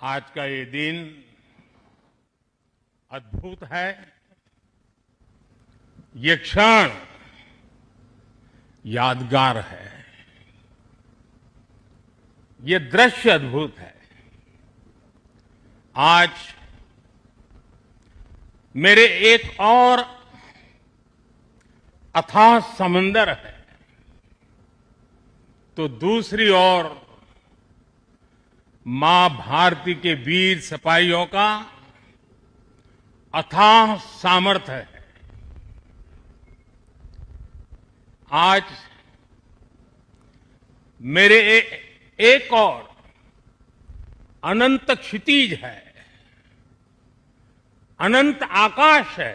आज का ये दिन अद्भुत है। ये क्षण यादगार है। ये दृश्य अद्भुत है। आज मेरे एक और अथाह समंदर है, तो दूसरी ओर मां भारती के वीर सिपाहियों का अथाह सामर्थ्य है। आज मेरे एक और अनंत क्षितिज है, अनंत आकाश है,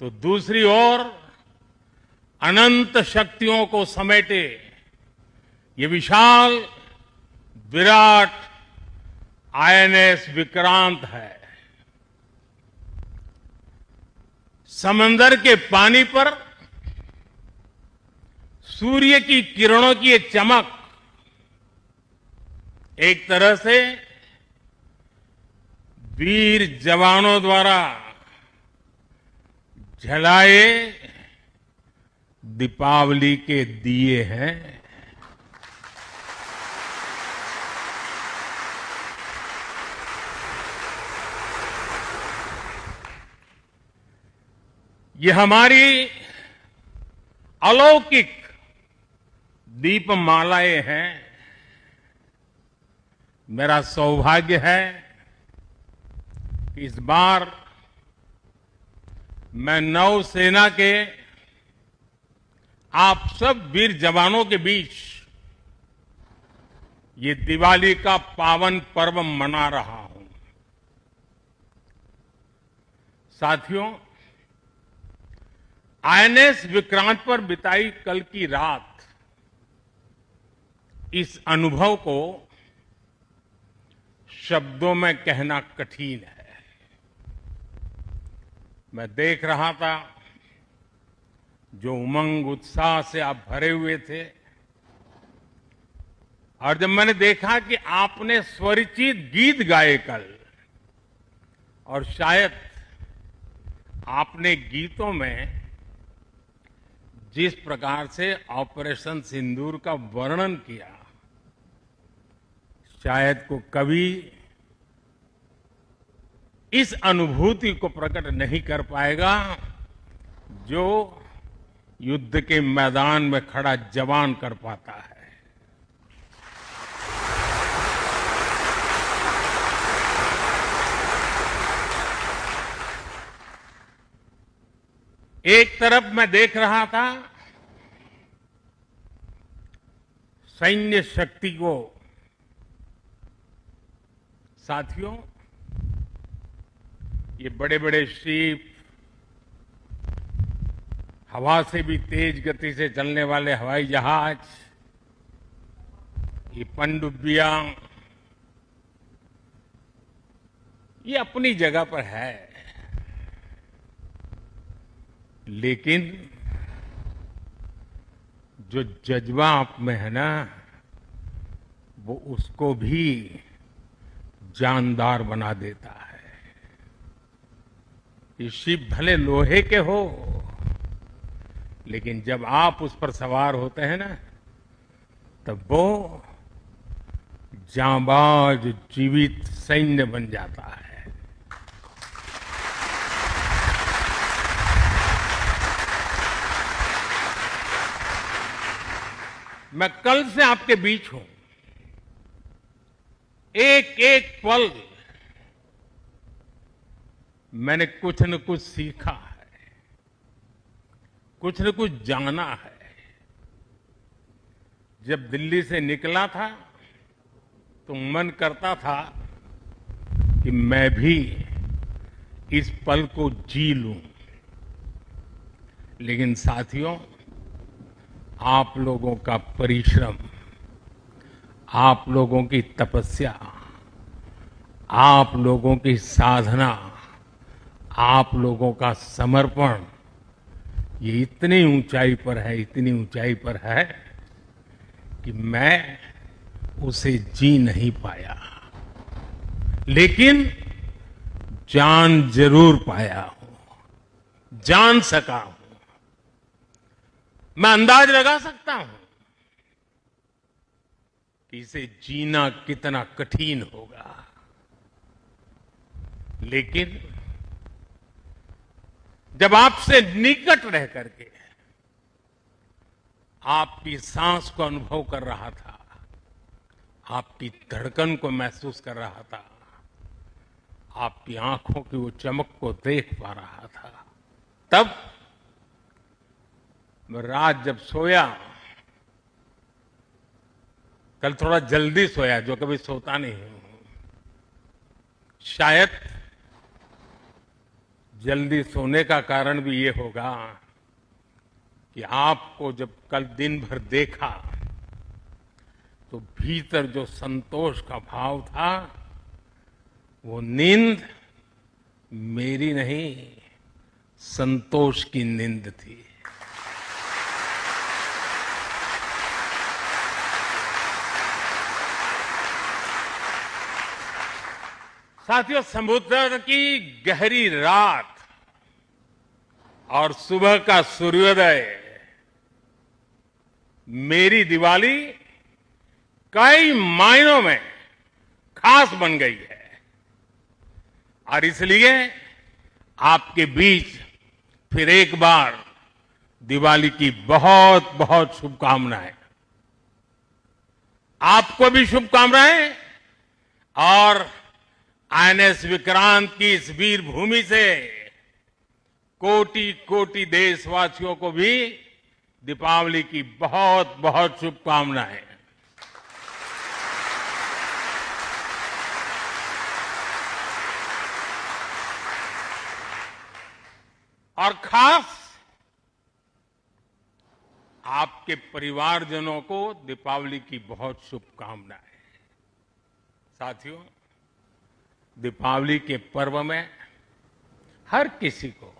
तो दूसरी ओर अनंत शक्तियों को समेटे ये विशाल विराट आईएनएस विक्रांत है। समंदर के पानी पर सूर्य की किरणों की ये चमक एक तरह से वीर जवानों द्वारा जलाए दीपावली के दिए हैं। ये हमारी अलौकिक दीपमालाएं हैं। मेरा सौभाग्य है कि इस बार मैं नौसेना के आप सब वीर जवानों के बीच ये दिवाली का पावन पर्व मना रहा हूं। साथियों, आईएनएस विक्रांत पर बिताई कल की रात इस अनुभव को शब्दों में कहना कठिन है। मैं देख रहा था जो उमंग उत्साह से आप भरे हुए थे, और जब मैंने देखा कि आपने स्वरचित गीत गाए कल, और शायद आपने गीतों में जिस प्रकार से ऑपरेशन सिंदूर का वर्णन किया, शायद को कवि इस अनुभूति को प्रकट नहीं कर पाएगा जो युद्ध के मैदान में खड़ा जवान कर पाता है। एक तरफ मैं देख रहा था सैन्य शक्ति को। साथियों, ये बड़े बड़े शिप, हवा से भी तेज गति से चलने वाले हवाई जहाज, ये पनडुब्बियां, ये अपनी जगह पर है, लेकिन जो जज्बा आप में है ना, वो उसको भी जानदार बना देता है। ये शिप भले लोहे के हो, लेकिन जब आप उस पर सवार होते हैं ना, तब वो जांबाज जीवित सैन्य बन जाता है। मैं कल से आपके बीच हूं। एक एक पल मैंने कुछ न कुछ सीखा है, कुछ न कुछ जाना है। जब दिल्ली से निकला था तो मन करता था कि मैं भी इस पल को जी लूं, लेकिन साथियों, आप लोगों का परिश्रम, आप लोगों की तपस्या, आप लोगों की साधना, आप लोगों का समर्पण, ये इतनी ऊंचाई पर है, इतनी ऊंचाई पर है कि मैं उसे जी नहीं पाया। लेकिन जान जरूर पाया हूं, जान सका हूं। मैं अंदाज लगा सकता हूं कि इसे जीना कितना कठिन होगा, लेकिन जब आपसे निकट रह करके आपकी सांस को अनुभव कर रहा था, आपकी धड़कन को महसूस कर रहा था, आपकी आंखों की वो चमक को देख पा रहा था, तब मैं रात जब सोया, कल थोड़ा जल्दी सोया, जो कभी सोता नहीं हूं। शायद जल्दी सोने का कारण भी ये होगा कि आपको जब कल दिन भर देखा तो भीतर जो संतोष का भाव था, वो नींद मेरी नहीं, संतोष की नींद थी। साथियों, समुद्र की गहरी रात और सुबह का सूर्योदय मेरी दिवाली कई मायनों में खास बन गई है, और इसलिए आपके बीच फिर एक बार दिवाली की बहुत बहुत शुभकामनाएं। आपको भी शुभकामनाएं, और आईएनएस विक्रांत की इस वीर भूमि से कोटि कोटि देशवासियों को भी दीपावली की बहुत बहुत शुभकामनाएं। और खास आपके परिवारजनों को दीपावली की बहुत शुभकामनाएं। साथियों, दीपावली के पर्व में हर किसी को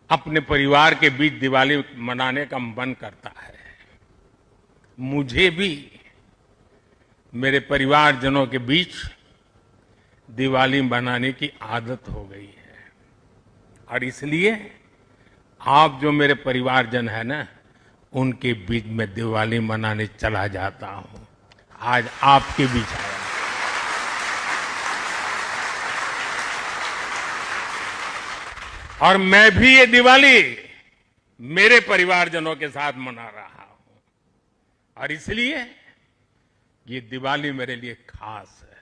अपने परिवार के बीच दिवाली मनाने का मन करता है। मुझे भी मेरे परिवारजनों के बीच दिवाली मनाने की आदत हो गई है, और इसलिए आप जो मेरे परिवारजन है ना, उनके बीच में दिवाली मनाने चला जाता हूं। आज आपके बीच आया। और मैं भी ये दिवाली मेरे परिवारजनों के साथ मना रहा हूं, और इसलिए ये दिवाली मेरे लिए खास है।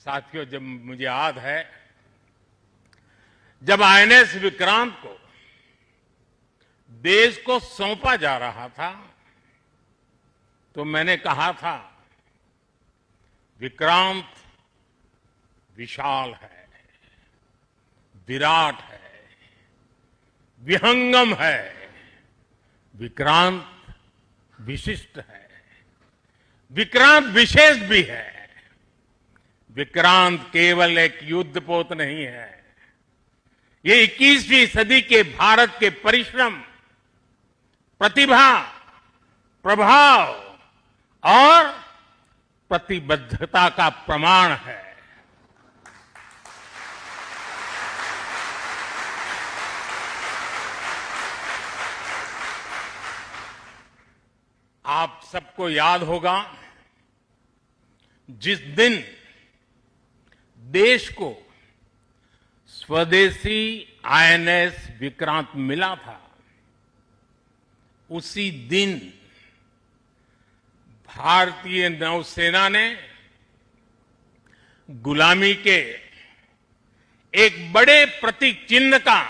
साथियों, जब मुझे याद है, जब आईएनएस विक्रांत को देश को सौंपा जा रहा था, तो मैंने कहा था, विक्रांत विशाल है, विराट है, विहंगम है, विक्रांत विशिष्ट है, विक्रांत विशेष भी है। विक्रांत केवल एक युद्धपोत नहीं है, ये 21वीं सदी के भारत के परिश्रम, प्रतिभा, प्रभाव और प्रतिबद्धता का प्रमाण है। आप सबको याद होगा, जिस दिन देश को स्वदेशी आईएनएस विक्रांत मिला था, उसी दिन भारतीय नौसेना ने गुलामी के एक बड़े प्रतीक चिन्ह का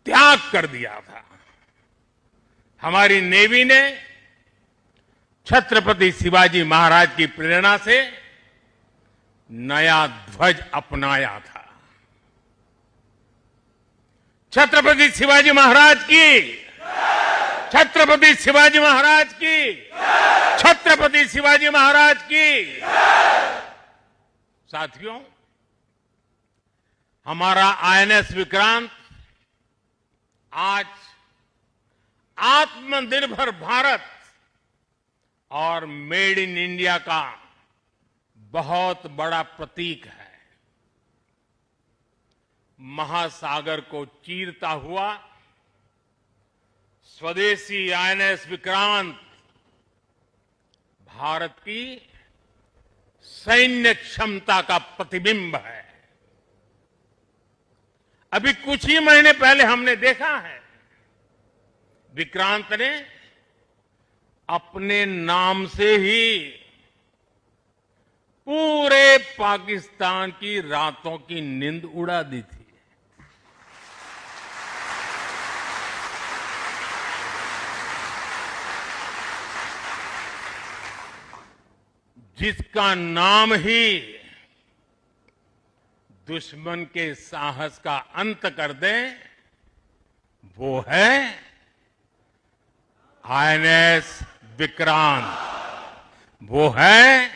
त्याग कर दिया था। हमारी नेवी ने छत्रपति शिवाजी महाराज की प्रेरणा से नया ध्वज अपनाया था। छत्रपति शिवाजी महाराज की, छत्रपति शिवाजी महाराज की, छत्रपति शिवाजी महाराज की। साथियों, हमारा आईएनएस विक्रांत आज आत्मनिर्भर भारत और मेड इन इंडिया का बहुत बड़ा प्रतीक है। महासागर को चीरता हुआ स्वदेशी आईएनएस विक्रांत भारत की सैन्य क्षमता का प्रतिबिंब है। अभी कुछ ही महीने पहले हमने देखा है, विक्रांत ने अपने नाम से ही पूरे पाकिस्तान की रातों की नींद उड़ा दी थी। जिसका नाम ही दुश्मन के साहस का अंत कर दे, वो है आईएनएस विक्रांत। वो है